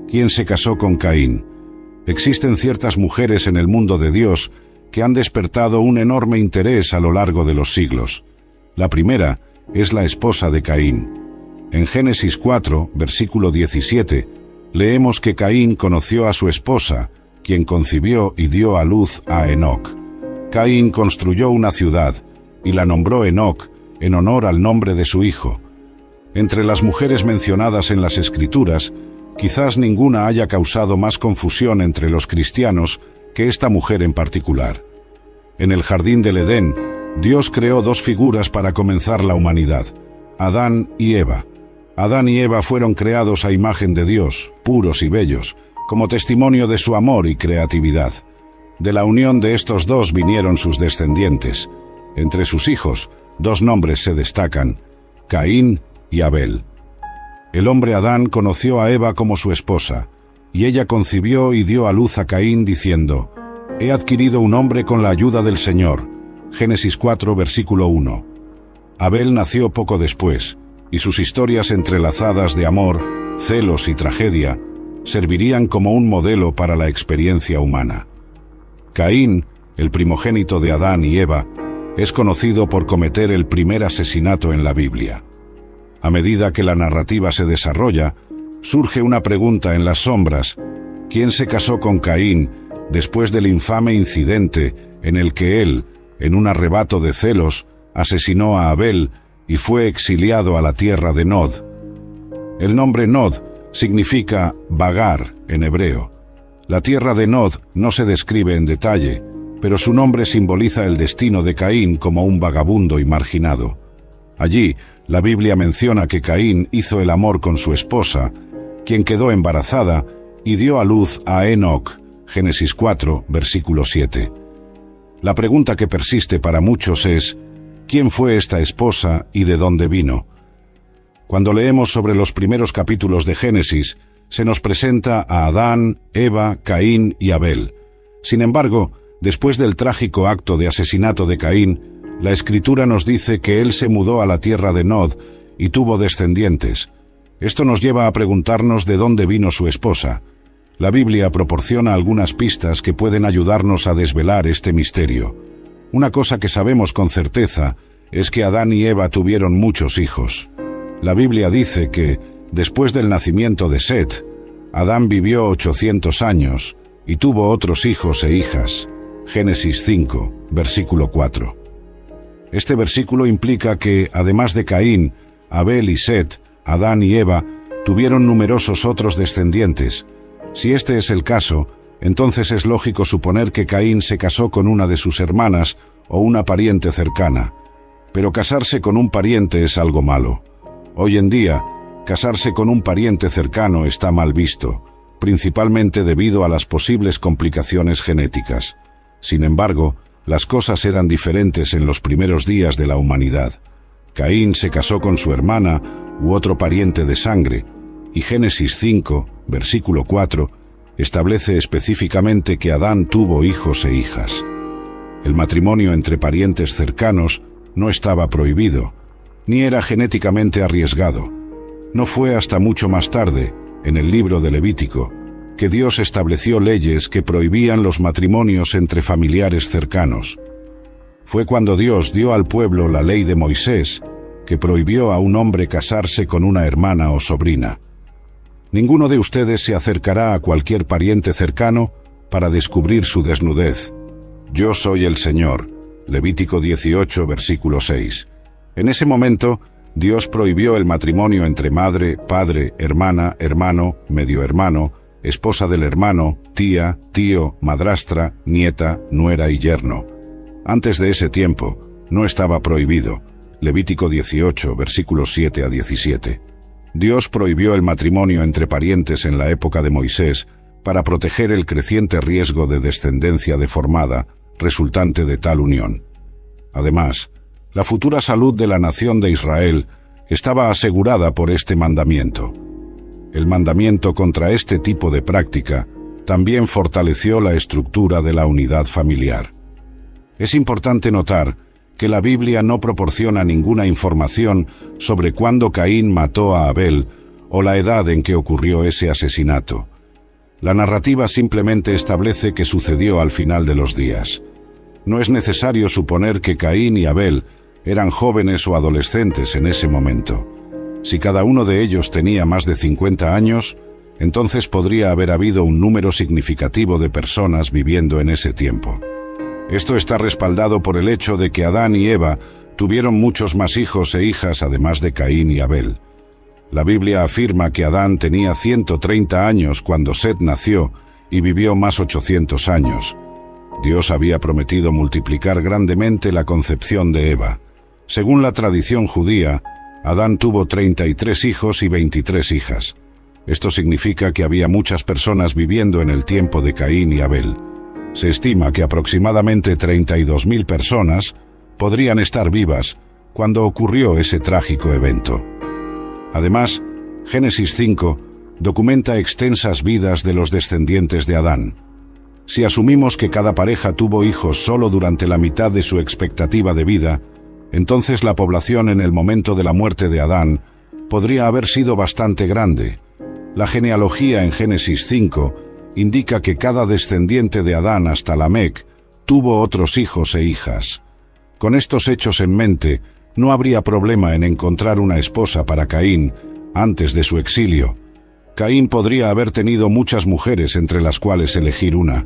¿Quién se casó con Caín? Existen ciertas mujeres en el mundo de Dios que han despertado un enorme interés a lo largo de los siglos. La primera es la esposa de Caín. En Génesis 4, versículo 17, leemos que Caín conoció a su esposa, quien concibió y dio a luz a Enoc. Caín construyó una ciudad y la nombró Enoc en honor al nombre de su hijo. Entre las mujeres mencionadas en las Escrituras, quizás ninguna haya causado más confusión entre los cristianos que esta mujer en particular. En el jardín del Edén, Dios creó dos figuras para comenzar la humanidad: Adán y Eva. Adán y Eva fueron creados a imagen de Dios, puros y bellos, como testimonio de su amor y creatividad. De la unión de estos dos vinieron sus descendientes. Entre sus hijos, dos nombres se destacan: Caín y Abel. El hombre Adán conoció a Eva como su esposa, y ella concibió y dio a luz a Caín diciendo: «He adquirido un hombre con la ayuda del Señor». Génesis 4, versículo 1. Abel nació poco después, y sus historias entrelazadas de amor, celos y tragedia servirían como un modelo para la experiencia humana. Caín, el primogénito de Adán y Eva, es conocido por cometer el primer asesinato en la Biblia. A medida que la narrativa se desarrolla, surge una pregunta en las sombras: ¿quién se casó con Caín después del infame incidente en el que él, en un arrebato de celos, asesinó a Abel y fue exiliado a la tierra de Nod? El nombre Nod significa vagar en hebreo. La tierra de Nod no se describe en detalle, pero su nombre simboliza el destino de Caín como un vagabundo y marginado. Allí, la Biblia menciona que Caín hizo el amor con su esposa, quien quedó embarazada y dio a luz a Enoc, Génesis 4, versículo 7. La pregunta que persiste para muchos es: ¿quién fue esta esposa y de dónde vino? Cuando leemos sobre los primeros capítulos de Génesis, se nos presenta a Adán, Eva, Caín y Abel. Sin embargo, después del trágico acto de asesinato de Caín, la Escritura nos dice que él se mudó a la tierra de Nod y tuvo descendientes. Esto nos lleva a preguntarnos de dónde vino su esposa. La Biblia proporciona algunas pistas que pueden ayudarnos a desvelar este misterio. Una cosa que sabemos con certeza es que Adán y Eva tuvieron muchos hijos. La Biblia dice que, después del nacimiento de Set, Adán vivió 800 años y tuvo otros hijos e hijas. Génesis 5, versículo 4. Este versículo implica que, además de Caín, Abel y Set, Adán y Eva tuvieron numerosos otros descendientes. Si este es el caso, entonces es lógico suponer que Caín se casó con una de sus hermanas o una pariente cercana. Pero casarse con un pariente es algo malo. Hoy en día, casarse con un pariente cercano está mal visto, principalmente debido a las posibles complicaciones genéticas. Sin embargo, las cosas eran diferentes en los primeros días de la humanidad. Caín se casó con su hermana u otro pariente de sangre, y Génesis 5, versículo 4, establece específicamente que Adán tuvo hijos e hijas. El matrimonio entre parientes cercanos no estaba prohibido, ni era genéticamente arriesgado. No fue hasta mucho más tarde, en el libro de Levítico, que Dios estableció leyes que prohibían los matrimonios entre familiares cercanos. Fue cuando Dios dio al pueblo la ley de Moisés, que prohibió a un hombre casarse con una hermana o sobrina. Ninguno de ustedes se acercará a cualquier pariente cercano para descubrir su desnudez. Yo soy el Señor. Levítico 18, versículo 6. En ese momento, Dios prohibió el matrimonio entre madre, padre, hermana, hermano, medio hermano, esposa del hermano, tía, tío, madrastra, nieta, nuera y yerno. Antes de ese tiempo, no estaba prohibido. Levítico 18, versículos 7 a 17. Dios prohibió el matrimonio entre parientes en la época de Moisés para proteger el creciente riesgo de descendencia deformada resultante de tal unión. Además, la futura salud de la nación de Israel estaba asegurada por este mandamiento. El mandamiento contra este tipo de práctica también fortaleció la estructura de la unidad familiar. Es importante notar que la Biblia no proporciona ninguna información sobre cuándo Caín mató a Abel o la edad en que ocurrió ese asesinato. La narrativa simplemente establece que sucedió al final de los días. No es necesario suponer que Caín y Abel eran jóvenes o adolescentes en ese momento. Si cada uno de ellos tenía más de 50 años, entonces podría haber habido un número significativo de personas viviendo en ese tiempo. Esto está respaldado por el hecho de que Adán y Eva tuvieron muchos más hijos e hijas además de Caín y Abel. La Biblia afirma que Adán tenía 130 años cuando Set nació y vivió más 800 años. Dios había prometido multiplicar grandemente la concepción de Eva. Según la tradición judía, Adán tuvo 33 hijos y 23 hijas. Esto significa que había muchas personas viviendo en el tiempo de Caín y Abel. Se estima que aproximadamente 32.000 personas podrían estar vivas cuando ocurrió ese trágico evento. Además, Génesis 5 documenta extensas vidas de los descendientes de Adán. Si asumimos que cada pareja tuvo hijos solo durante la mitad de su expectativa de vida, entonces la población en el momento de la muerte de Adán podría haber sido bastante grande. La genealogía en Génesis 5 indica que cada descendiente de Adán hasta Lamec tuvo otros hijos e hijas. Con estos hechos en mente, no habría problema en encontrar una esposa para Caín antes de su exilio. Caín podría haber tenido muchas mujeres entre las cuales elegir una.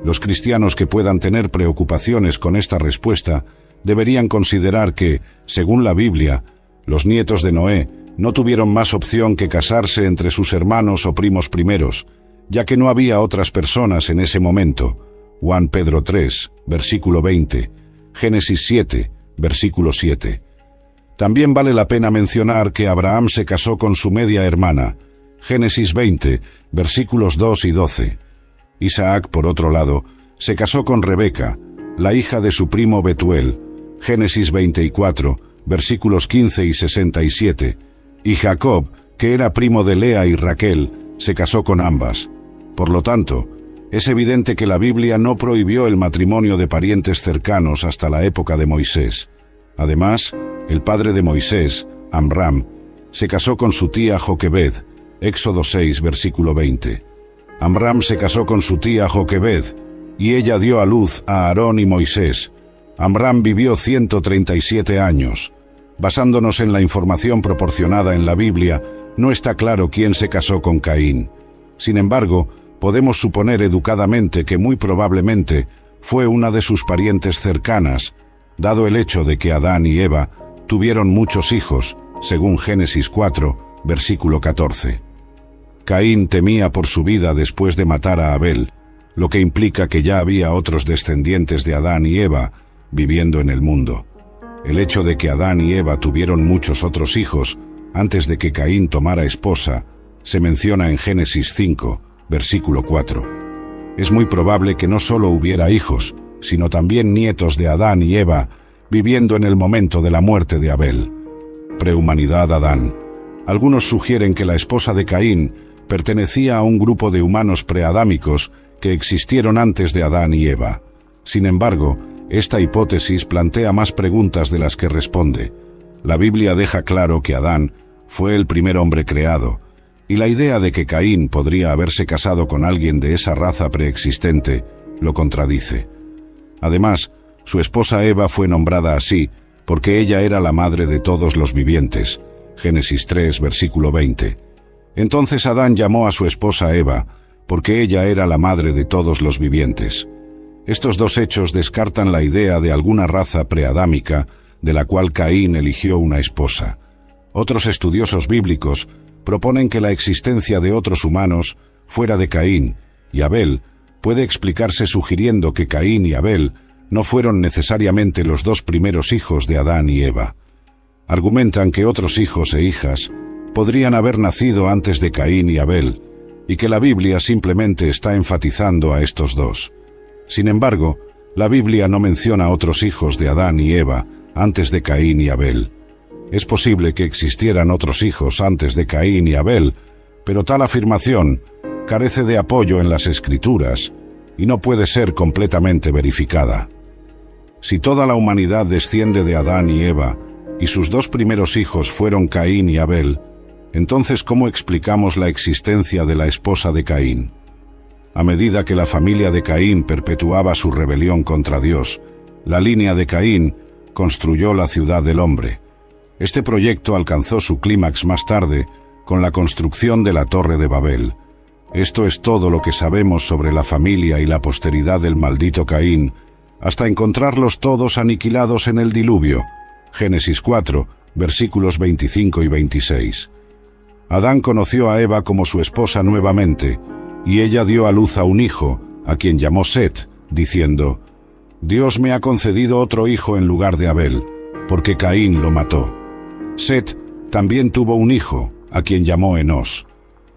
Los cristianos que puedan tener preocupaciones con esta respuesta deberían considerar que, según la Biblia, los nietos de Noé no tuvieron más opción que casarse entre sus hermanos o primos primeros, ya que no había otras personas en ese momento. Juan Pedro 3, versículo 20, Génesis 7, versículo 7. También vale la pena mencionar que Abraham se casó con su media hermana, Génesis 20, versículos 2 y 12. Isaac, por otro lado, se casó con Rebeca, la hija de su primo Betuel, Génesis 24, versículos 15 y 67, y Jacob, que era primo de Lea y Raquel, se casó con ambas. Por lo tanto, es evidente que la Biblia no prohibió el matrimonio de parientes cercanos hasta la época de Moisés. Además, el padre de Moisés, Amram, se casó con su tía Joquebed, Éxodo 6, versículo 20. Amram se casó con su tía Joquebed, y ella dio a luz a Aarón y Moisés. Amram vivió 137 años. Basándonos en la información proporcionada en la Biblia, no está claro quién se casó con Caín. Sin embargo, podemos suponer educadamente que muy probablemente fue una de sus parientes cercanas, dado el hecho de que Adán y Eva tuvieron muchos hijos, según Génesis 4, versículo 14. Caín temía por su vida después de matar a Abel, lo que implica que ya había otros descendientes de Adán y Eva viviendo en el mundo. El hecho de que Adán y Eva tuvieron muchos otros hijos antes de que Caín tomara esposa se menciona en Génesis 5, versículo 4. Es muy probable que no solo hubiera hijos, sino también nietos de Adán y Eva viviendo en el momento de la muerte de Abel. Prehumanidad Adán. Algunos sugieren que la esposa de Caín pertenecía a un grupo de humanos preadámicos que existieron antes de Adán y Eva. Sin embargo, esta hipótesis plantea más preguntas de las que responde. La Biblia deja claro que Adán fue el primer hombre creado, y la idea de que Caín podría haberse casado con alguien de esa raza preexistente lo contradice. Además, su esposa Eva fue nombrada así porque ella era la madre de todos los vivientes. Génesis 3, versículo 20. Entonces Adán llamó a su esposa Eva, porque ella era la madre de todos los vivientes. Estos dos hechos descartan la idea de alguna raza preadámica de la cual Caín eligió una esposa. Otros estudiosos bíblicos proponen que la existencia de otros humanos fuera de Caín y Abel puede explicarse sugiriendo que Caín y Abel no fueron necesariamente los dos primeros hijos de Adán y Eva. Argumentan que otros hijos e hijas podrían haber nacido antes de Caín y Abel, y que la Biblia simplemente está enfatizando a estos dos. Sin embargo, la Biblia no menciona otros hijos de Adán y Eva antes de Caín y Abel. Es posible que existieran otros hijos antes de Caín y Abel, pero tal afirmación carece de apoyo en las Escrituras y no puede ser completamente verificada. Si toda la humanidad desciende de Adán y Eva, y sus dos primeros hijos fueron Caín y Abel, entonces ¿cómo explicamos la existencia de la esposa de Caín? A medida que la familia de Caín perpetuaba su rebelión contra Dios, la línea de Caín construyó la ciudad del hombre. Este proyecto alcanzó su clímax más tarde con la construcción de la Torre de Babel. Esto es todo lo que sabemos sobre la familia y la posteridad del maldito Caín, hasta encontrarlos todos aniquilados en el diluvio. Génesis 4, versículos 25 y 26. Adán conoció a Eva como su esposa nuevamente, y ella dio a luz a un hijo, a quien llamó Set, diciendo: Dios me ha concedido otro hijo en lugar de Abel, porque Caín lo mató. Set también tuvo un hijo, a quien llamó Enós.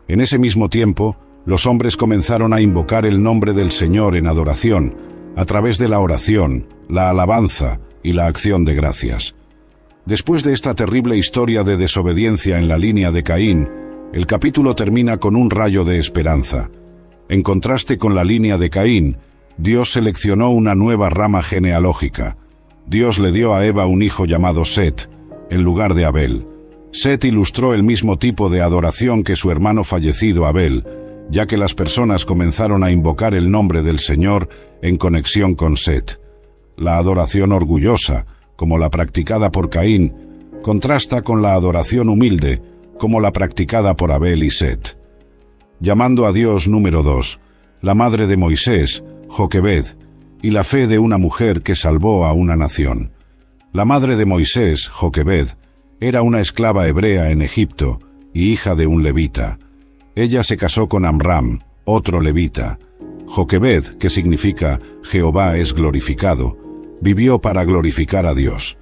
En ese mismo tiempo, los hombres comenzaron a invocar el nombre del Señor en adoración, a través de la oración, la alabanza y la acción de gracias. Después de esta terrible historia de desobediencia en la línea de Caín, el capítulo termina con un rayo de esperanza. En contraste con la línea de Caín, Dios seleccionó una nueva rama genealógica. Dios le dio a Eva un hijo llamado Set, en lugar de Abel. Set ilustró el mismo tipo de adoración que su hermano fallecido Abel, ya que las personas comenzaron a invocar el nombre del Señor en conexión con Set. La adoración orgullosa, como la practicada por Caín, contrasta con la adoración humilde, como la practicada por Abel y Set. Llamando a Dios número 2, la madre de Moisés, Joquebed, y la fe de una mujer que salvó a una nación. La madre de Moisés, Joquebed, era una esclava hebrea en Egipto y hija de un levita. Ella se casó con Amram, otro levita. Joquebed, que significa Jehová es glorificado, vivió para glorificar a Dios.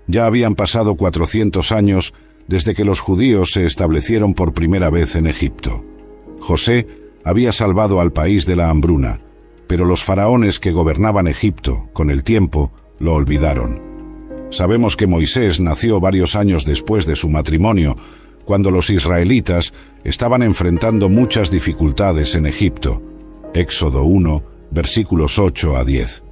Ya habían pasado 400 años desde que los judíos se establecieron por primera vez en Egipto. José había salvado al país de la hambruna, pero los faraones que gobernaban Egipto, con el tiempo, lo olvidaron. Sabemos que Moisés nació varios años después de su matrimonio, cuando los israelitas estaban enfrentando muchas dificultades en Egipto. Éxodo 1, versículos 8 a 10.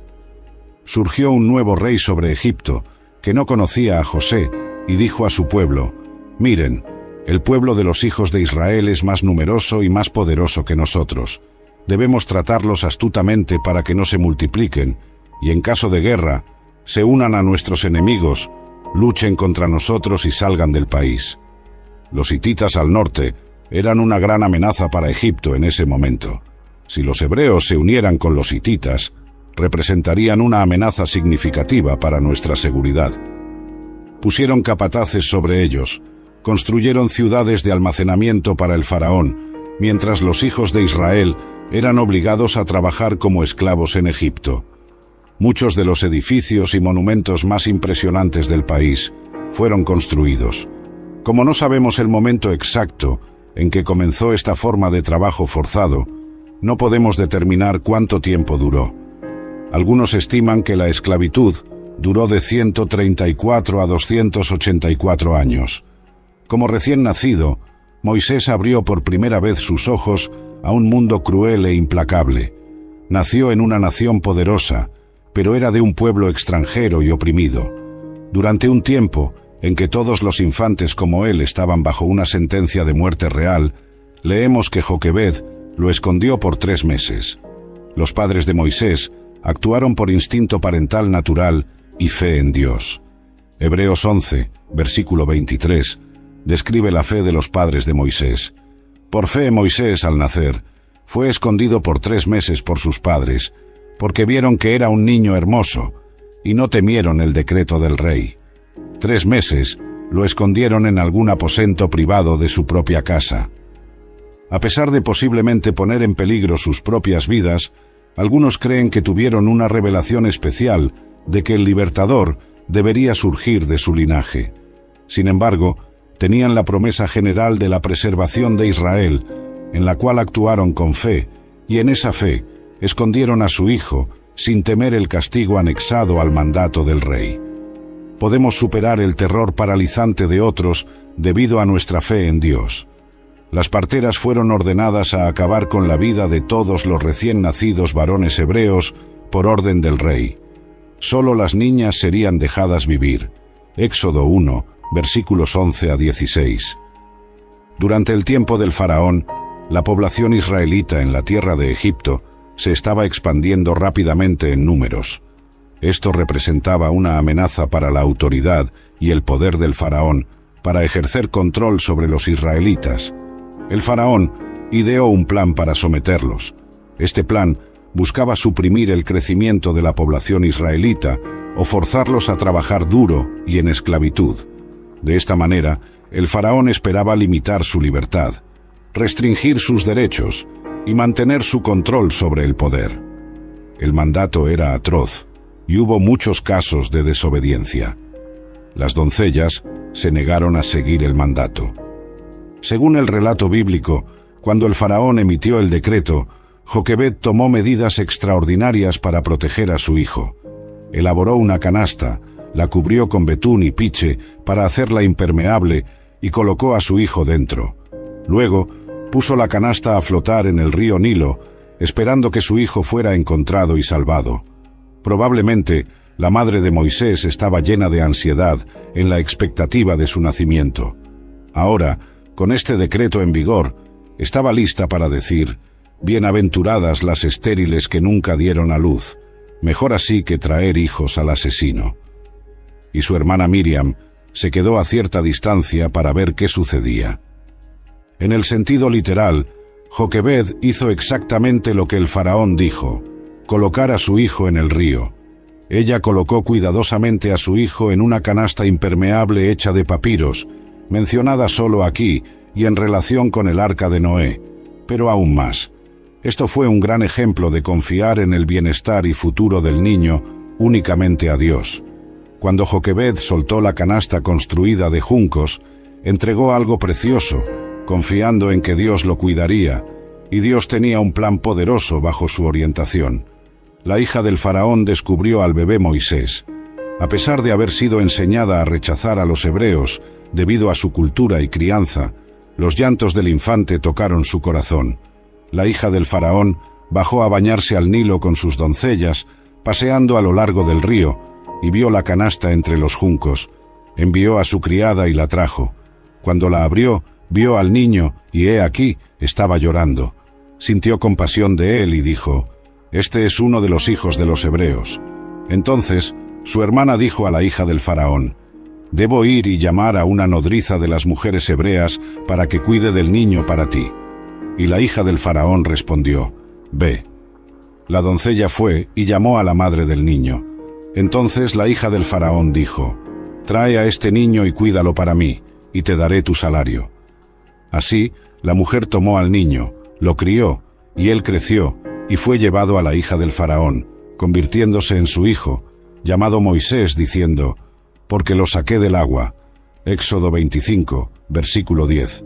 Surgió un nuevo rey sobre Egipto, que no conocía a José, y dijo a su pueblo: «Miren, el pueblo de los hijos de Israel es más numeroso y más poderoso que nosotros. Debemos tratarlos astutamente para que no se multipliquen, y en caso de guerra, se unan a nuestros enemigos, luchen contra nosotros y salgan del país». Los hititas al norte eran una gran amenaza para Egipto en ese momento. Si los hebreos se unieran con los hititas, representarían una amenaza significativa para nuestra seguridad. Pusieron capataces sobre ellos, construyeron ciudades de almacenamiento para el faraón, mientras los hijos de Israel eran obligados a trabajar como esclavos en Egipto. Muchos de los edificios y monumentos más impresionantes del país fueron construidos. Como no sabemos el momento exacto en que comenzó esta forma de trabajo forzado, no podemos determinar cuánto tiempo duró. Algunos estiman que la esclavitud duró de 134 a 284 años. Como recién nacido, Moisés abrió por primera vez sus ojos a un mundo cruel e implacable. Nació en una nación poderosa, pero era de un pueblo extranjero y oprimido. Durante un tiempo en que todos los infantes como él estaban bajo una sentencia de muerte real, leemos que Joquebed lo escondió por 3 meses. Los padres de Moisés actuaron por instinto parental natural y fe en Dios. Hebreos 11, versículo 23, describe la fe de los padres de Moisés. Por fe Moisés, al nacer, fue escondido por 3 meses por sus padres, porque vieron que era un niño hermoso, y no temieron el decreto del rey. 3 meses lo escondieron en algún aposento privado de su propia casa. A pesar de posiblemente poner en peligro sus propias vidas, algunos creen que tuvieron una revelación especial de que el libertador debería surgir de su linaje. Sin embargo, tenían la promesa general de la preservación de Israel, en la cual actuaron con fe, y en esa fe escondieron a su hijo sin temer el castigo anexado al mandato del rey. Podemos superar el terror paralizante de otros debido a nuestra fe en Dios. Las parteras fueron ordenadas a acabar con la vida de todos los recién nacidos varones hebreos por orden del rey. Solo las niñas serían dejadas vivir. Éxodo 1, versículos 11 a 16. Durante el tiempo del faraón, la población israelita en la tierra de Egipto se estaba expandiendo rápidamente en números. Esto representaba una amenaza para la autoridad y el poder del faraón para ejercer control sobre los israelitas. El faraón ideó un plan para someterlos. Este plan buscaba suprimir el crecimiento de la población israelita o forzarlos a trabajar duro y en esclavitud. De esta manera, el faraón esperaba limitar su libertad, restringir sus derechos y mantener su control sobre el poder. El mandato era atroz y hubo muchos casos de desobediencia. Las doncellas se negaron a seguir el mandato. Según el relato bíblico, cuando el faraón emitió el decreto, Joquebed tomó medidas extraordinarias para proteger a su hijo. Elaboró una canasta, la cubrió con betún y piche para hacerla impermeable y colocó a su hijo dentro. Luego, puso la canasta a flotar en el río Nilo, esperando que su hijo fuera encontrado y salvado. Probablemente, la madre de Moisés estaba llena de ansiedad en la expectativa de su nacimiento. Ahora, con este decreto en vigor, estaba lista para decir: «Bienaventuradas las estériles que nunca dieron a luz, mejor así que traer hijos al asesino». Y su hermana Miriam se quedó a cierta distancia para ver qué sucedía. En el sentido literal, Joquebed hizo exactamente lo que el faraón dijo: colocar a su hijo en el río. Ella colocó cuidadosamente a su hijo en una canasta impermeable hecha de papiros, mencionada solo aquí y en relación con el arca de Noé, pero aún más. Esto fue un gran ejemplo de confiar en el bienestar y futuro del niño únicamente a Dios. Cuando Joquebed soltó la canasta construida de juncos, entregó algo precioso, confiando en que Dios lo cuidaría, y Dios tenía un plan poderoso bajo su orientación. La hija del faraón descubrió al bebé Moisés. A pesar de haber sido enseñada a rechazar a los hebreos debido a su cultura y crianza, los llantos del infante tocaron su corazón. La hija del faraón bajó a bañarse al Nilo con sus doncellas, paseando a lo largo del río, y vio la canasta entre los juncos. Envió a su criada y la trajo. Cuando la abrió, vio al niño, y he aquí, estaba llorando. Sintió compasión de él y dijo: «Este es uno de los hijos de los hebreos». Entonces, su hermana dijo a la hija del faraón: «Debo ir y llamar a una nodriza de las mujeres hebreas para que cuide del niño para ti». Y la hija del faraón respondió: «Ve». La doncella fue y llamó a la madre del niño. Entonces la hija del faraón dijo: «Trae a este niño y cuídalo para mí, y te daré tu salario». Así, la mujer tomó al niño, lo crió, y él creció, y fue llevado a la hija del faraón, convirtiéndose en su hijo, llamado Moisés, diciendo: «Porque lo saqué del agua». Éxodo 25, versículo 10.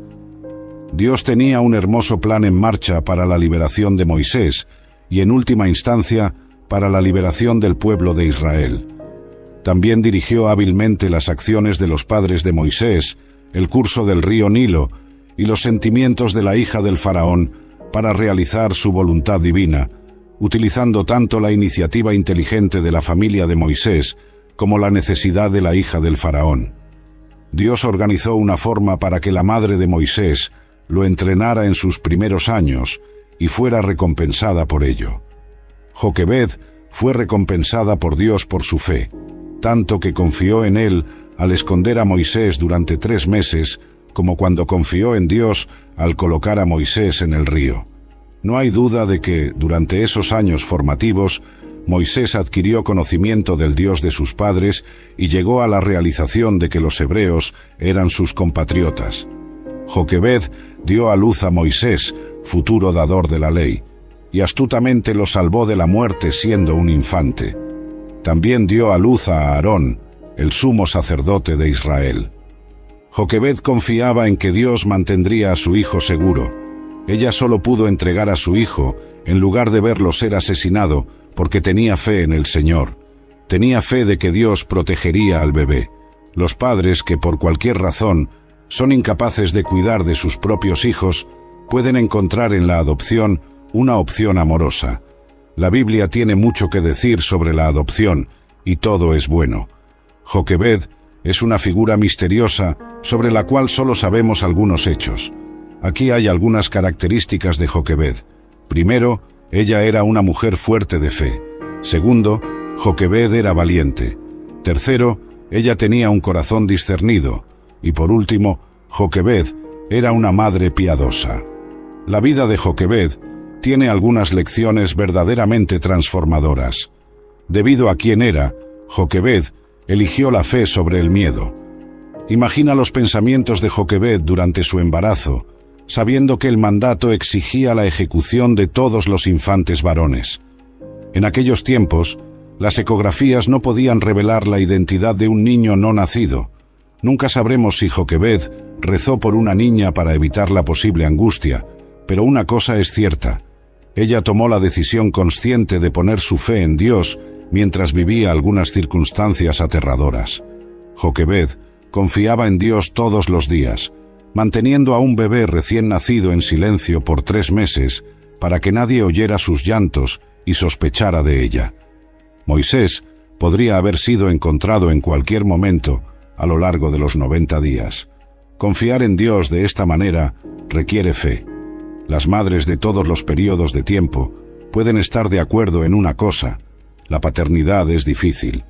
Dios tenía un hermoso plan en marcha para la liberación de Moisés, y en última instancia, para la liberación del pueblo de Israel. También dirigió hábilmente las acciones de los padres de Moisés, el curso del río Nilo, y los sentimientos de la hija del faraón para realizar su voluntad divina, utilizando tanto la iniciativa inteligente de la familia de Moisés como la necesidad de la hija del faraón. Dios organizó una forma para que la madre de Moisés lo entrenara en sus primeros años y fuera recompensada por ello. Joquebed fue recompensada por Dios por su fe, tanto que confió en él al esconder a Moisés durante 3 meses, como cuando confió en Dios al colocar a Moisés en el río. No hay duda de que, durante esos años formativos, Moisés adquirió conocimiento del Dios de sus padres y llegó a la realización de que los hebreos eran sus compatriotas. Joquebed dio a luz a Moisés, futuro dador de la ley, y astutamente lo salvó de la muerte siendo un infante. También dio a luz a Aarón, el sumo sacerdote de Israel. Joquebed confiaba en que Dios mantendría a su hijo seguro. Ella solo pudo entregar a su hijo en lugar de verlo ser asesinado porque tenía fe en el Señor. Tenía fe de que Dios protegería al bebé. Los padres que por cualquier razón son incapaces de cuidar de sus propios hijos pueden encontrar en la adopción una opción amorosa. La Biblia tiene mucho que decir sobre la adopción y todo es bueno. Joquebed es una figura misteriosa sobre la cual solo sabemos algunos hechos. Aquí hay algunas características de Joquebed. Primero, ella era una mujer fuerte de fe. Segundo, Joquebed era valiente. Tercero, ella tenía un corazón discernido. Y por último, Joquebed era una madre piadosa. La vida de Joquebed tiene algunas lecciones verdaderamente transformadoras. Debido a quién era, Joquebed eligió la fe sobre el miedo. Imagina los pensamientos de Joquebed durante su embarazo, sabiendo que el mandato exigía la ejecución de todos los infantes varones. En aquellos tiempos, las ecografías no podían revelar la identidad de un niño no nacido. Nunca sabremos si Joquebed rezó por una niña para evitar la posible angustia, pero una cosa es cierta: ella tomó la decisión consciente de poner su fe en Dios mientras vivía algunas circunstancias aterradoras. Joquebed confiaba en Dios todos los días, manteniendo a un bebé recién nacido en silencio por 3 meses para que nadie oyera sus llantos y sospechara de ella. Moisés podría haber sido encontrado en cualquier momento a lo largo de los 90 días. Confiar en Dios de esta manera requiere fe. Las madres de todos los periodos de tiempo pueden estar de acuerdo en una cosa: la paternidad es difícil.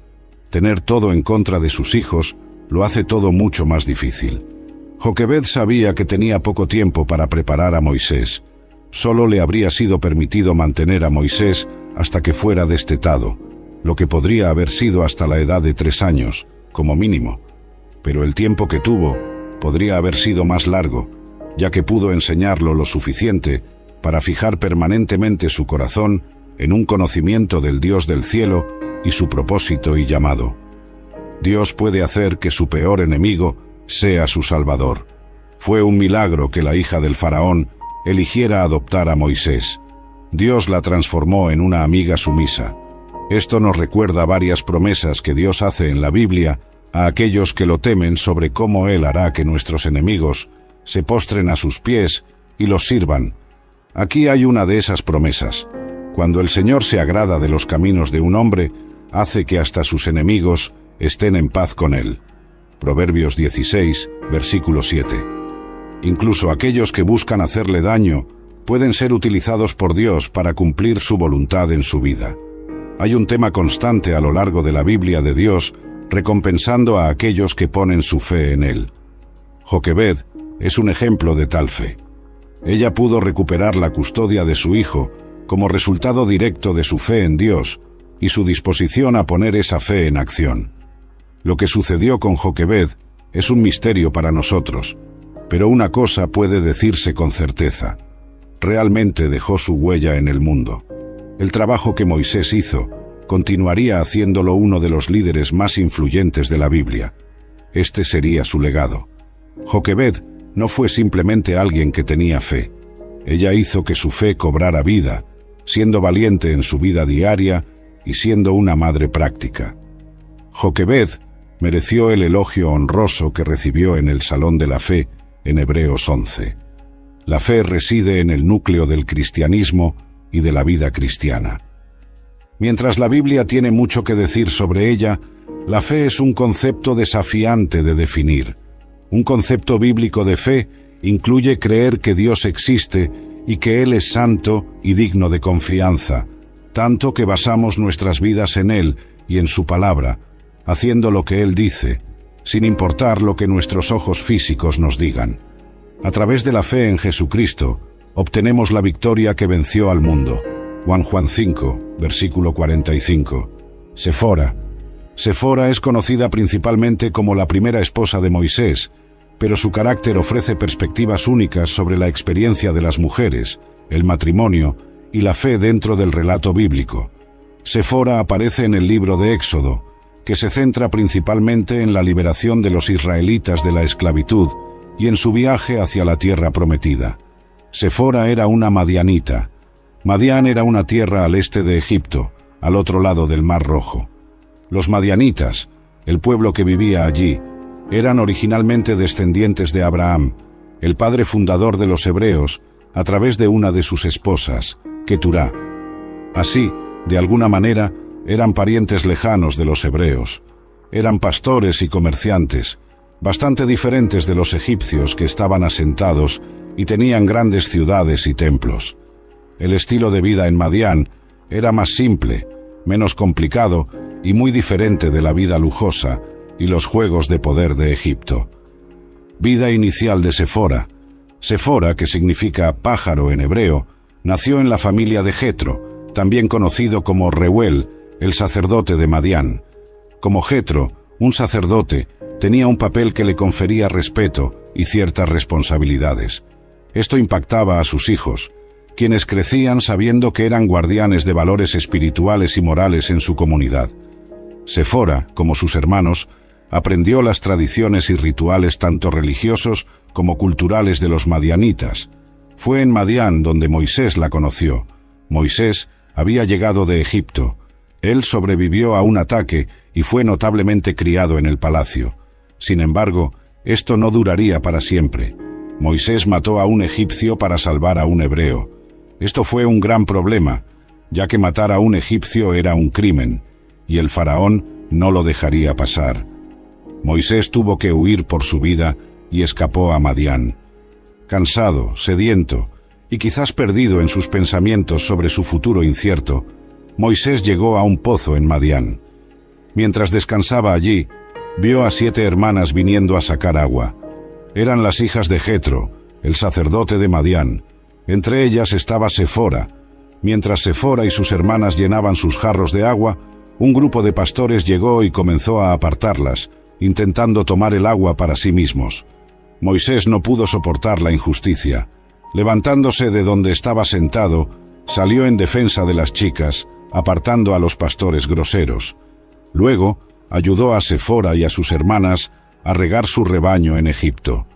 Tener todo en contra de sus hijos lo hace todo mucho más difícil. Joquebed sabía que tenía poco tiempo para preparar a Moisés. Solo le habría sido permitido mantener a Moisés hasta que fuera destetado, lo que podría haber sido hasta la edad de 3 años, como mínimo. Pero el tiempo que tuvo podría haber sido más largo, ya que pudo enseñarlo lo suficiente para fijar permanentemente su corazón en un conocimiento del Dios del cielo y su propósito y llamado. Dios puede hacer que su peor enemigo sea su salvador. Fue un milagro que la hija del faraón eligiera adoptar a Moisés. Dios la transformó en una amiga sumisa. Esto nos recuerda varias promesas que Dios hace en la Biblia a aquellos que lo temen sobre cómo Él hará que nuestros enemigos se postren a sus pies y los sirvan. Aquí hay una de esas promesas. Cuando el Señor se agrada de los caminos de un hombre, hace que hasta sus enemigos estén en paz con él. Proverbios 16, versículo 7. Incluso aquellos que buscan hacerle daño pueden ser utilizados por Dios para cumplir su voluntad en su vida. Hay un tema constante a lo largo de la Biblia de Dios recompensando a aquellos que ponen su fe en Él. Joquebed es un ejemplo de tal fe. Ella pudo recuperar la custodia de su hijo como resultado directo de su fe en Dios y su disposición a poner esa fe en acción. Lo que sucedió con Joquebed es un misterio para nosotros, pero una cosa puede decirse con certeza: realmente dejó su huella en el mundo. El trabajo que Moisés hizo continuaría haciéndolo uno de los líderes más influyentes de la Biblia. Este sería su legado. Joquebed no fue simplemente alguien que tenía fe. Ella hizo que su fe cobrara vida, siendo valiente en su vida diaria y siendo una madre práctica. Joquebed mereció el elogio honroso que recibió en el Salón de la Fe en Hebreos 11. La fe reside en el núcleo del cristianismo y de la vida cristiana. Mientras la Biblia tiene mucho que decir sobre ella, la fe es un concepto desafiante de definir. Un concepto bíblico de fe incluye creer que Dios existe y que Él es santo y digno de confianza, tanto que basamos nuestras vidas en Él y en su palabra, haciendo lo que Él dice, sin importar lo que nuestros ojos físicos nos digan. A través de la fe en Jesucristo, obtenemos la victoria que venció al mundo. Juan 5, versículo 45. Sefora es conocida principalmente como la primera esposa de Moisés, pero su carácter ofrece perspectivas únicas sobre la experiencia de las mujeres, el matrimonio y la fe dentro del relato bíblico. Sefora aparece en el libro de Éxodo, que se centra principalmente en la liberación de los israelitas de la esclavitud y en su viaje hacia la tierra prometida. Sefora era una madianita. Madián era una tierra al este de Egipto, al otro lado del Mar Rojo. Los madianitas, el pueblo que vivía allí, eran originalmente descendientes de Abraham, el padre fundador de los hebreos, a través de una de sus esposas, Keturá. Así, de alguna manera, eran parientes lejanos de los hebreos. Eran pastores y comerciantes, bastante diferentes de los egipcios que estaban asentados y tenían grandes ciudades y templos. El estilo de vida en Madián era más simple, menos complicado y muy diferente de la vida lujosa y los juegos de poder de Egipto. Vida inicial de Séfora. Séfora, que significa pájaro en hebreo, nació en la familia de Jetro, también conocido como Reuel, el sacerdote de Madián. Como Jetro, un sacerdote, tenía un papel que le confería respeto y ciertas responsabilidades. Esto impactaba a sus hijos, quienes crecían sabiendo que eran guardianes de valores espirituales y morales en su comunidad. Séfora, como sus hermanos, aprendió las tradiciones y rituales tanto religiosos como culturales de los madianitas. Fue en Madián donde Moisés la conoció. Moisés había llegado de Egipto. Él sobrevivió a un ataque y fue notablemente criado en el palacio. Sin embargo, esto no duraría para siempre. Moisés mató a un egipcio para salvar a un hebreo. Esto fue un gran problema, ya que matar a un egipcio era un crimen, y el faraón no lo dejaría pasar. Moisés tuvo que huir por su vida y escapó a Madián. Cansado, sediento y quizás perdido en sus pensamientos sobre su futuro incierto, Moisés llegó a un pozo en Madián. Mientras descansaba allí, vio a 7 hermanas viniendo a sacar agua. Eran las hijas de Jetro, el sacerdote de Madián. Entre ellas estaba Séfora. Mientras Séfora y sus hermanas llenaban sus jarros de agua, un grupo de pastores llegó y comenzó a apartarlas, intentando tomar el agua para sí mismos. Moisés no pudo soportar la injusticia. Levantándose de donde estaba sentado, salió en defensa de las chicas, apartando a los pastores groseros. Luego, ayudó a Séfora y a sus hermanas a regar su rebaño en Egipto.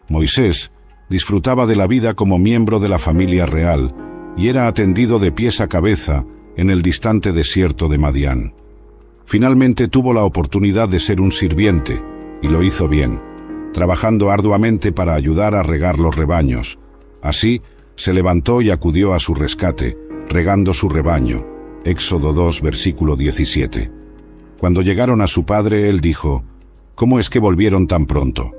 Moisés disfrutaba de la vida como miembro de la familia real y era atendido de pies a cabeza en el distante desierto de Madián. Finalmente tuvo la oportunidad de ser un sirviente, y lo hizo bien, trabajando arduamente para ayudar a regar los rebaños. Así, se levantó y acudió a su rescate, regando su rebaño. Éxodo 2, versículo 17. Cuando llegaron a su padre, él dijo: «¿Cómo es que volvieron tan pronto?».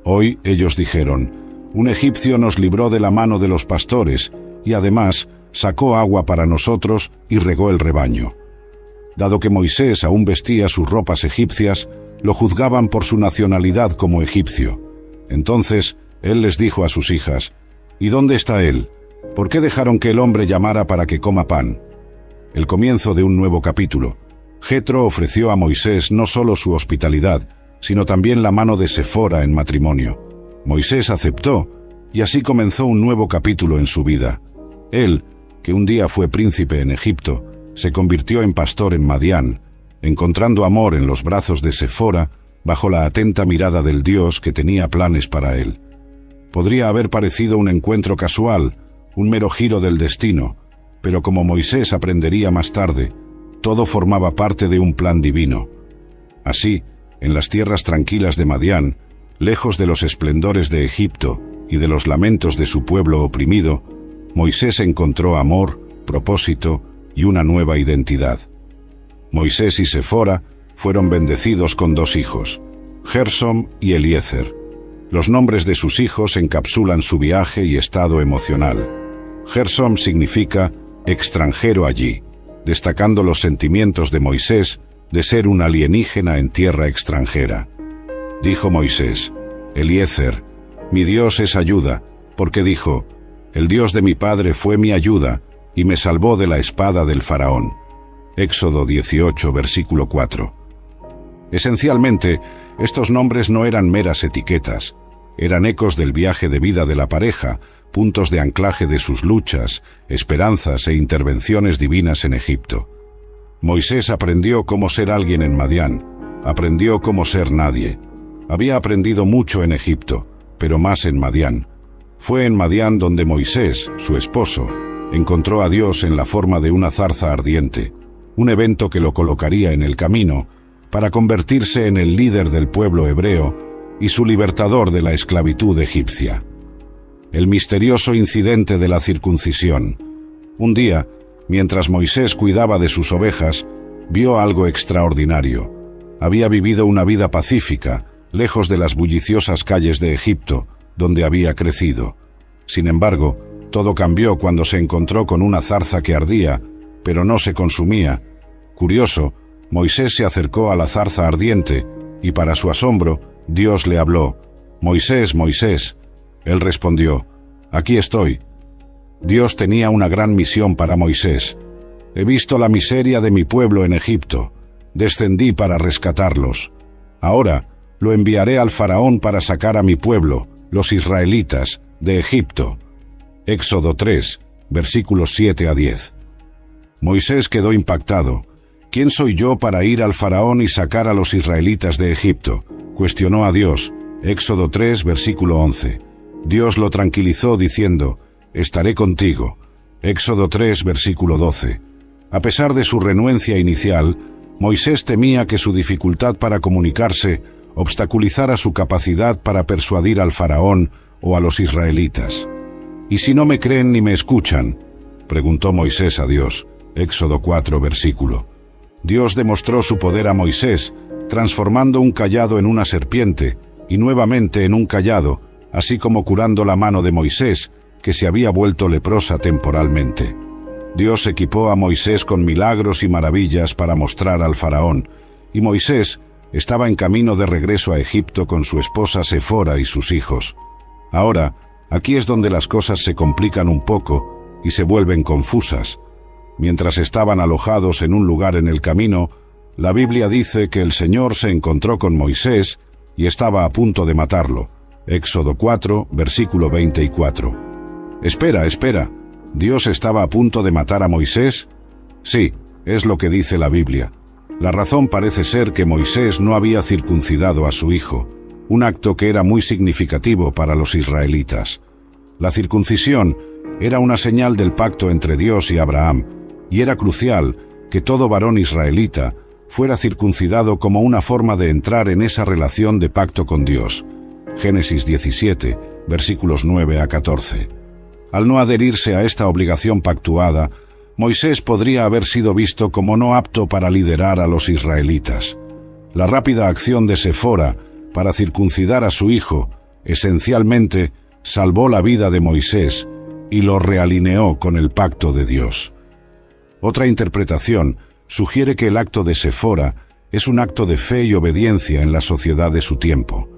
Hoy ellos dijeron: «Un egipcio nos libró de la mano de los pastores, y además sacó agua para nosotros y regó el rebaño». Dado que Moisés aún vestía sus ropas egipcias, lo juzgaban por su nacionalidad como egipcio. Entonces, él les dijo a sus hijas: «¿Y dónde está él? ¿Por qué dejaron que el hombre llamara para que coma pan?». El comienzo de un nuevo capítulo. Jetro ofreció a Moisés no solo su hospitalidad, sino también la mano de Séfora en matrimonio. Moisés aceptó, y así comenzó un nuevo capítulo en su vida. Él, que un día fue príncipe en Egipto, se convirtió en pastor en Madián, encontrando amor en los brazos de Séfora, bajo la atenta mirada del Dios que tenía planes para él. Podría haber parecido un encuentro casual, un mero giro del destino, pero como Moisés aprendería más tarde, todo formaba parte de un plan divino. Así, en las tierras tranquilas de Madián, lejos de los esplendores de Egipto y de los lamentos de su pueblo oprimido, Moisés encontró amor, propósito y una nueva identidad. Moisés y Séfora fueron bendecidos con 2 hijos, Gersom y Eliezer. Los nombres de sus hijos encapsulan su viaje y estado emocional. Gersom significa extranjero allí, destacando los sentimientos de Moisés de ser un alienígena en tierra extranjera. Dijo Moisés: «Eliezer, mi Dios es ayuda», porque dijo: «El Dios de mi padre fue mi ayuda y me salvó de la espada del faraón». Éxodo 18, versículo 4. Esencialmente, estos nombres no eran meras etiquetas, eran ecos del viaje de vida de la pareja, puntos de anclaje de sus luchas, esperanzas e intervenciones divinas en Egipto. Moisés aprendió cómo ser alguien en Madián, aprendió cómo ser nadie. Había aprendido mucho en Egipto, pero más en Madián. Fue en Madián donde Moisés, su esposo, encontró a Dios en la forma de una zarza ardiente, un evento que lo colocaría en el camino para convertirse en el líder del pueblo hebreo y su libertador de la esclavitud egipcia. El misterioso incidente de la circuncisión. Un día, mientras Moisés cuidaba de sus ovejas, vio algo extraordinario. Había vivido una vida pacífica, lejos de las bulliciosas calles de Egipto, donde había crecido. Sin embargo, todo cambió cuando se encontró con una zarza que ardía, pero no se consumía. Curioso, Moisés se acercó a la zarza ardiente, y para su asombro, Dios le habló: «Moisés, Moisés». Él respondió: «Aquí estoy». Dios tenía una gran misión para Moisés. «He visto la miseria de mi pueblo en Egipto. Descendí para rescatarlos. Ahora lo enviaré al faraón para sacar a mi pueblo, los israelitas, de Egipto». Éxodo 3, versículos 7 a 10. Moisés quedó impactado. «¿Quién soy yo para ir al faraón y sacar a los israelitas de Egipto?», cuestionó a Dios. Éxodo 3, versículo 11. Dios lo tranquilizó diciendo: «Estaré contigo». Éxodo 3, versículo 12. A pesar de su renuencia inicial, Moisés temía que su dificultad para comunicarse obstaculizara su capacidad para persuadir al faraón o a los israelitas. «¿Y si no me creen ni me escuchan?», preguntó Moisés a Dios. Éxodo 4, versículo. Dios demostró su poder a Moisés, transformando un cayado en una serpiente, y nuevamente en un cayado, así como curando la mano de Moisés, que se había vuelto leprosa temporalmente. Dios equipó a Moisés con milagros y maravillas para mostrar al faraón, y Moisés estaba en camino de regreso a Egipto con su esposa Sefora y sus hijos. Ahora, aquí es donde las cosas se complican un poco y se vuelven confusas. Mientras estaban alojados en un lugar en el camino, la Biblia dice que el Señor se encontró con Moisés y estaba a punto de matarlo. Éxodo 4, versículo 24. Espera, ¿Dios estaba a punto de matar a Moisés? Sí, es lo que dice la Biblia. La razón parece ser que Moisés no había circuncidado a su hijo, un acto que era muy significativo para los israelitas. La circuncisión era una señal del pacto entre Dios y Abraham, y era crucial que todo varón israelita fuera circuncidado como una forma de entrar en esa relación de pacto con Dios. Génesis 17, versículos 9 a 14. Al no adherirse a esta obligación pactuada, Moisés podría haber sido visto como no apto para liderar a los israelitas. La rápida acción de Sefora para circuncidar a su hijo, esencialmente, salvó la vida de Moisés y lo realineó con el pacto de Dios. Otra interpretación sugiere que el acto de Sefora es un acto de fe y obediencia en la sociedad de su tiempo.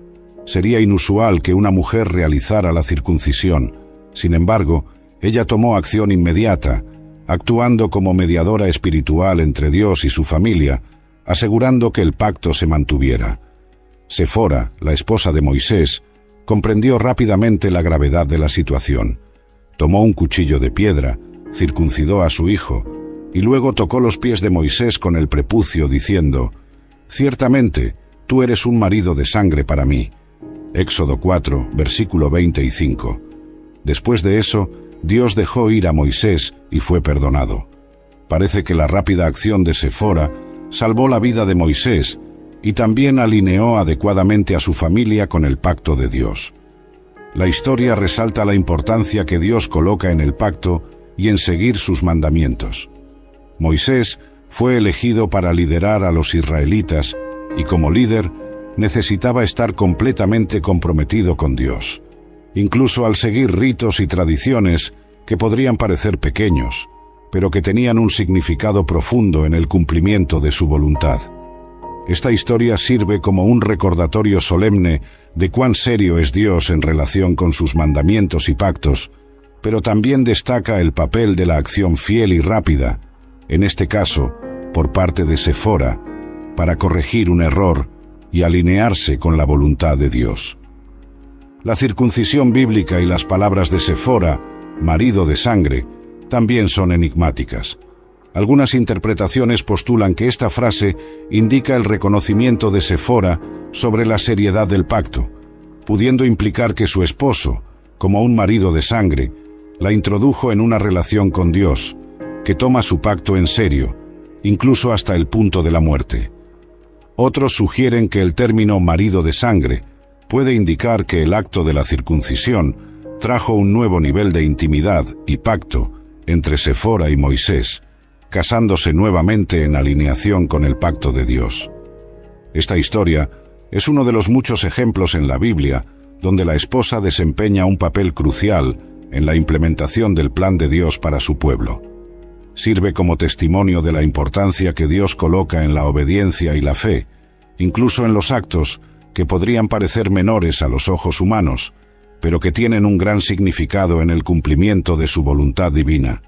Sería inusual que una mujer realizara la circuncisión. Sin embargo, ella tomó acción inmediata, actuando como mediadora espiritual entre Dios y su familia, asegurando que el pacto se mantuviera. Sefora, la esposa de Moisés, comprendió rápidamente la gravedad de la situación. Tomó un cuchillo de piedra, circuncidó a su hijo, y luego tocó los pies de Moisés con el prepucio, diciendo: «Ciertamente, tú eres un marido de sangre para mí». Éxodo 4, versículo 25. Después de eso, Dios dejó ir a Moisés y fue perdonado. Parece que la rápida acción de Sefora salvó la vida de Moisés y también alineó adecuadamente a su familia con el pacto de Dios. La historia resalta la importancia que Dios coloca en el pacto y en seguir sus mandamientos. Moisés fue elegido para liderar a los israelitas y como líder necesitaba estar completamente comprometido con Dios, incluso al seguir ritos y tradiciones que podrían parecer pequeños, pero que tenían un significado profundo en el cumplimiento de su voluntad. Esta historia sirve como un recordatorio solemne de cuán serio es Dios en relación con sus mandamientos y pactos, pero también destaca el papel de la acción fiel y rápida, en este caso, por parte de Sefora, para corregir un error y alinearse con la voluntad de Dios. La circuncisión bíblica y las palabras de Sefora, marido de sangre, también son enigmáticas. Algunas interpretaciones postulan que esta frase indica el reconocimiento de Sefora sobre la seriedad del pacto, pudiendo implicar que su esposo, como un marido de sangre, la introdujo en una relación con Dios, que toma su pacto en serio, incluso hasta el punto de la muerte. Otros sugieren que el término marido de sangre puede indicar que el acto de la circuncisión trajo un nuevo nivel de intimidad y pacto entre Sefora y Moisés, casándose nuevamente en alineación con el pacto de Dios. Esta historia es uno de los muchos ejemplos en la Biblia donde la esposa desempeña un papel crucial en la implementación del plan de Dios para su pueblo. Sirve como testimonio de la importancia que Dios coloca en la obediencia y la fe, incluso en los actos que podrían parecer menores a los ojos humanos, pero que tienen un gran significado en el cumplimiento de su voluntad divina.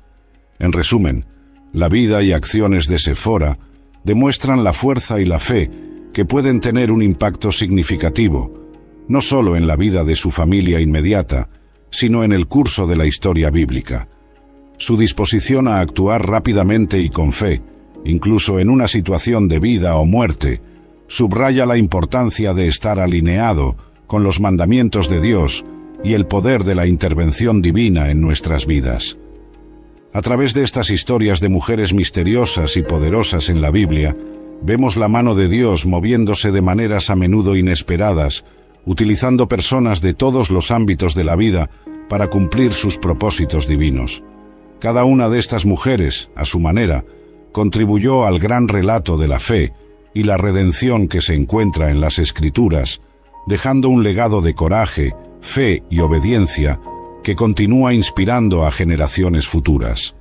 En resumen, la vida y acciones de Séfora demuestran la fuerza y la fe que pueden tener un impacto significativo, no solo en la vida de su familia inmediata, sino en el curso de la historia bíblica. Su disposición a actuar rápidamente y con fe, incluso en una situación de vida o muerte, subraya la importancia de estar alineado con los mandamientos de Dios y el poder de la intervención divina en nuestras vidas. A través de estas historias de mujeres misteriosas y poderosas en la Biblia, vemos la mano de Dios moviéndose de maneras a menudo inesperadas, utilizando personas de todos los ámbitos de la vida para cumplir sus propósitos divinos. Cada una de estas mujeres, a su manera, contribuyó al gran relato de la fe y la redención que se encuentra en las Escrituras, dejando un legado de coraje, fe y obediencia que continúa inspirando a generaciones futuras.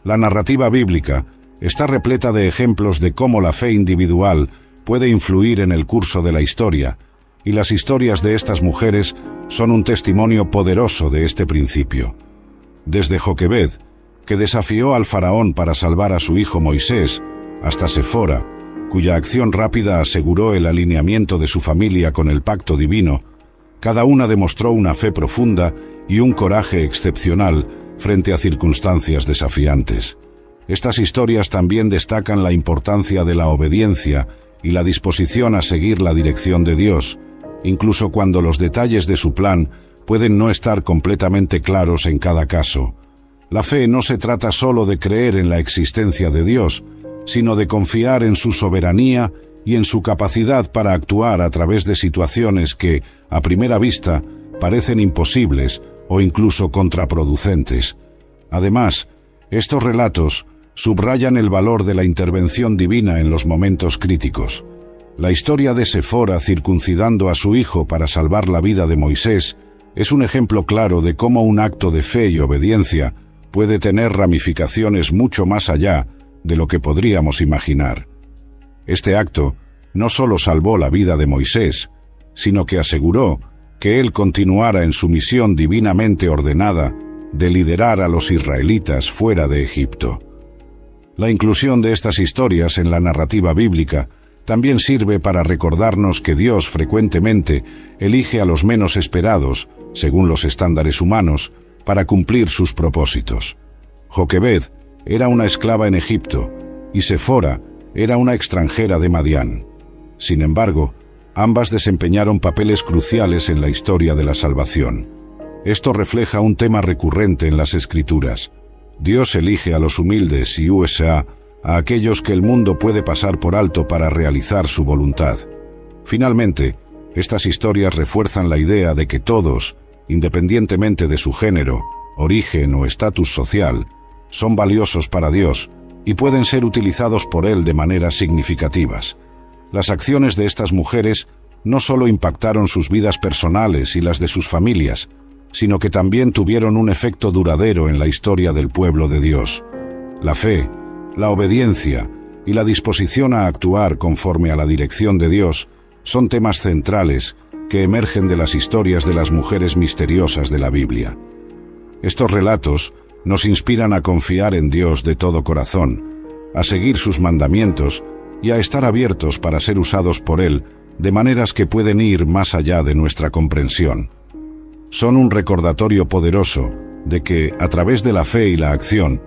La narrativa bíblica está repleta de ejemplos de cómo la fe individual puede influir en el curso de la historia, y las historias de estas mujeres son un testimonio poderoso de este principio. Desde Joquebed, que desafió al faraón para salvar a su hijo Moisés, hasta Séfora, cuya acción rápida aseguró el alineamiento de su familia con el pacto divino, cada una demostró una fe profunda y un coraje excepcional frente a circunstancias desafiantes. Estas historias también destacan la importancia de la obediencia y la disposición a seguir la dirección de Dios, incluso cuando los detalles de su plan pueden no estar completamente claros en cada caso. La fe no se trata solo de creer en la existencia de Dios, sino de confiar en su soberanía y en su capacidad para actuar a través de situaciones que, a primera vista, parecen imposibles o incluso contraproducentes. Además, estos relatos subrayan el valor de la intervención divina en los momentos críticos. La historia de Séfora circuncidando a su hijo para salvar la vida de Moisés es un ejemplo claro de cómo un acto de fe y obediencia puede tener ramificaciones mucho más allá de lo que podríamos imaginar. Este acto no solo salvó la vida de Moisés, sino que aseguró que él continuara en su misión divinamente ordenada de liderar a los israelitas fuera de Egipto. La inclusión de estas historias en la narrativa bíblica también sirve para recordarnos que Dios frecuentemente elige a los menos esperados, según los estándares humanos, para cumplir sus propósitos. Joquebed era una esclava en Egipto y Séfora era una extranjera de Madián. Sin embargo, ambas desempeñaron papeles cruciales en la historia de la salvación. Esto refleja un tema recurrente en las Escrituras. Dios elige a los humildes y a aquellos que el mundo puede pasar por alto para realizar su voluntad. Finalmente, estas historias refuerzan la idea de que todos, independientemente de su género, origen o estatus social, son valiosos para Dios y pueden ser utilizados por Él de maneras significativas. Las acciones de estas mujeres no solo impactaron sus vidas personales y las de sus familias, sino que también tuvieron un efecto duradero en la historia del pueblo de Dios. La fe, la obediencia y la disposición a actuar conforme a la dirección de Dios son temas centrales que emergen de las historias de las mujeres misteriosas de la Biblia. Estos relatos nos inspiran a confiar en Dios de todo corazón, a seguir sus mandamientos y a estar abiertos para ser usados por Él de maneras que pueden ir más allá de nuestra comprensión. Son un recordatorio poderoso de que, a través de la fe y la acción,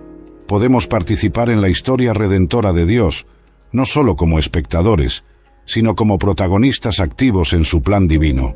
podemos participar en la historia redentora de Dios, no solo como espectadores, sino como protagonistas activos en su plan divino.